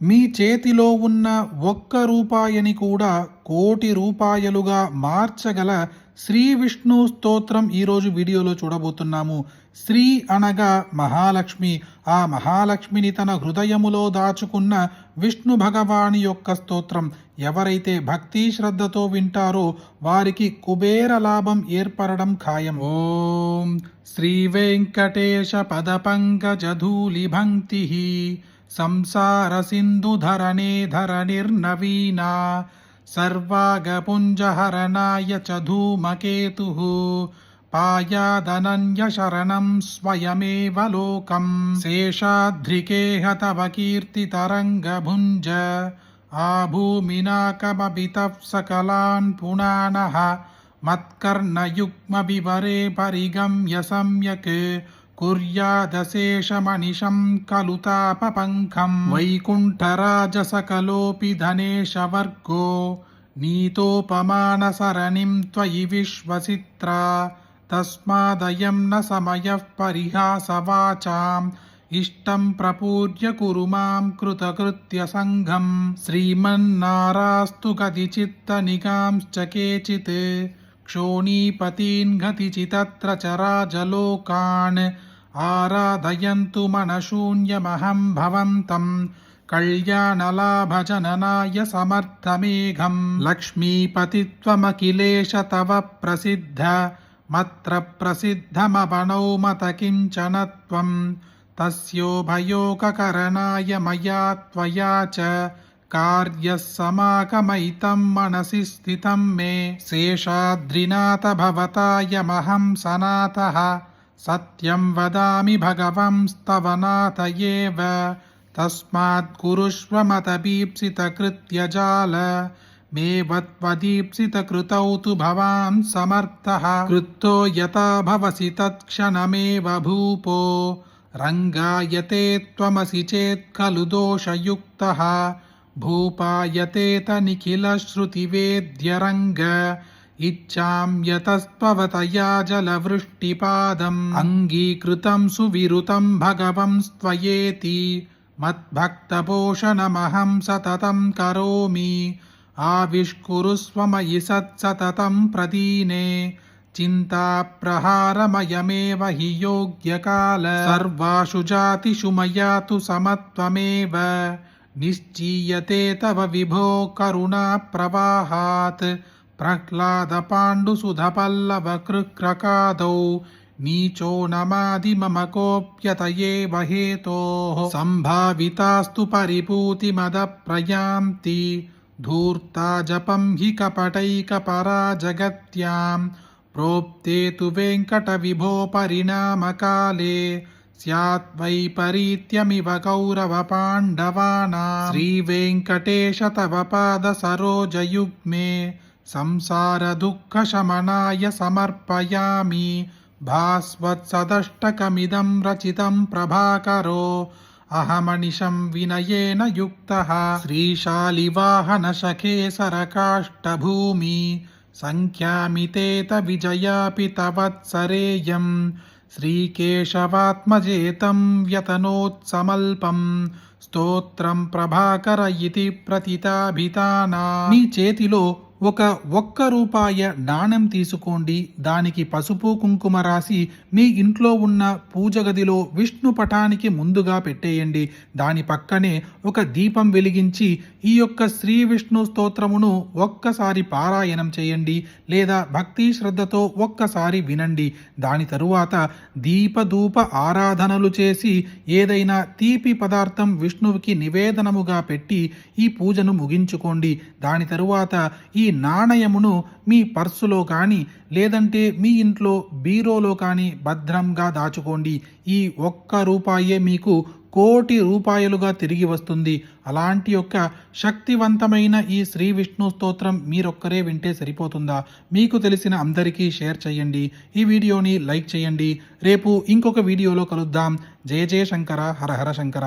మీ చేతిలో ఉన్న ఒక్క రూపాయిని కూడా కోటి రూపాయలుగా మార్చగల శ్రీ విష్ణు స్తోత్రం ఈరోజు వీడియోలో చూడబోతున్నాము. శ్రీ అనగా మహాలక్ష్మి. ఆ మహాలక్ష్మిని తన హృదయములో దాచుకున్న విష్ణు భగవాని యొక్క స్తోత్రం ఎవరైతే భక్తి శ్రద్ధతో వింటారో వారికి కుబేర లాభం ఏర్పడడం ఖాయం. ఓం శ్రీ వెంకటేశ పద పంకజధూళి భంక్తి సంసార సింధుధరణే ధరణిర్నవీనా सर्वागपुञ्जहरणाय च धूमकेतुः पायादनन्य शरणं स्वयमेव लोकं शेषाद्रिकेह तव कीर्तितरङ्गभुञ्ज आभूमिनाकमभितः सकलान् पुनानः मत्कर्णयुग्मविवरे परिगम्य सम्यक् कुर्यादशेषमनिशं खलु तापपङ्खं वैकुण्ठराजसकलोऽपि धनेशवर्गो नीतोपमानसरणिं त्वयि विश्वसित्रा तस्मादयं न समयः परिहासवाचाम् इष्टं प्रपूर्य कुरु मां कृतकृत्यसङ्घं श्रीमन्नारास्तु गतिचित्तनिगांश्च केचित् क्षोणीपतीन् गतिचितत्र चराजलोकान् आराधयन्तु मनशून्यमहं भवन्तं कल्याणलाभजननाय समर्थमेघं लक्ष्मीपतित्वमखिलेश तव प्रसिद्ध मत्र प्रसिद्धमवनौ मत किञ्चन त्वं तस्योभयोगकरणाय मया त्वया च कार्यः समागमयितं मनसि स्थितं मे शेषाद्रिनाथ भवतायमहं सनातः सत्यं वदामि भगवंस्तव नाथ एव तस्मात् कुरुष्व मतबीप्सितकृत्यजाल मे वत्वदीप्सितकृतौ तु भवान् समर्थः कृतो यथा भवसि तत्क्षणमेव भूपो रङ्गायते त्वमसि चेत् खलु दोषयुक्तः भूपायतेत निखिलश्रुतिवेद्यरङ्ग इच्छां यतस्त्ववतया जलवृष्टिपादम् अङ्गीकृतं सुविरुतं भगवंस्त्वयेति मद्भक्तपोषणमहं सततं करोमि आविष्कुरुस्व मयि सत्सततं प्रदीने चिन्ताप्रहारमयमेव हि योग्यकाल सर्वाषु जातिषु मया तु समत्वमेव निश्चीयते तव विभो करुणा प्रवाहात् प्रह्लादपाण्डुसुधपल्लवकृक्रकादौ नीचो नमादि मम कोऽप्यतयेव हेतोः सम्भावितास्तु परिपूतिमदप्रयान्ति धूर्ता जपं हि कपटैकपरा जगत्यां प्रोक्ते तु वेङ्कटविभो परिणामकाले स्यात् वैपरीत्यमिव कौरवपाण्डवानां श्रीवेङ्कटेश तव पादसरोजयुग्मे संसारदुःखशमनाय समर्पयामि भास्वत्सदष्टकमिदं रचितं प्रभाकरो अहमनिशं विनयेन युक्तः श्रीशालिवाहनशखेसरकाष्ठभूमि सङ्ख्यामितेत विजयापि तवत्सरेयम् श्रीकेशवात्मजेतं व्यतनोत्समल्पं స్తోత్రం ప్రభాకర ఇతి ప్రతితాభితానా. మీ చేతిలో ఒక్క రూపాయ నాణెం తీసుకోండి. దానికి పసుపు కుంకుమ రాసి మీ ఇంట్లో ఉన్న పూజ గదిలో విష్ణు పటానికి ముందుగా పెట్టేయండి. దాని పక్కనే ఒక దీపం వెలిగించి ఈ యొక్క శ్రీ విష్ణు స్తోత్రమును ఒక్కసారి పారాయణం చేయండి లేదా భక్తి శ్రద్ధతో ఒక్కసారి వినండి. దాని తరువాత దీపధూప ఆరాధనలు చేసి ఏదైనా తీపి పదార్థం విష్ణువుకి నివేదనముగా పెట్టి ఈ పూజను ముగించుకోండి. దాని తరువాత ఈ నాణయమును మీ పర్సులో కానీ లేదంటే మీ ఇంట్లో బీరోలో కానీ భద్రంగా దాచుకోండి. ఈ ఒక్క రూపాయే మీకు కోటి రూపాయలుగా తిరిగి వస్తుంది. అలాంటి యొక్క శక్తివంతమైన ఈ శ్రీ విష్ణు స్తోత్రం మీరొక్కరే వింటే సరిపోతుందా? మీకు తెలిసిన అందరికీ షేర్ చేయండి. ఈ వీడియోని లైక్ చేయండి. రేపు ఇంకొక వీడియోలో కలుద్దాం. జయ జయ శంకర, హర హర శంకర.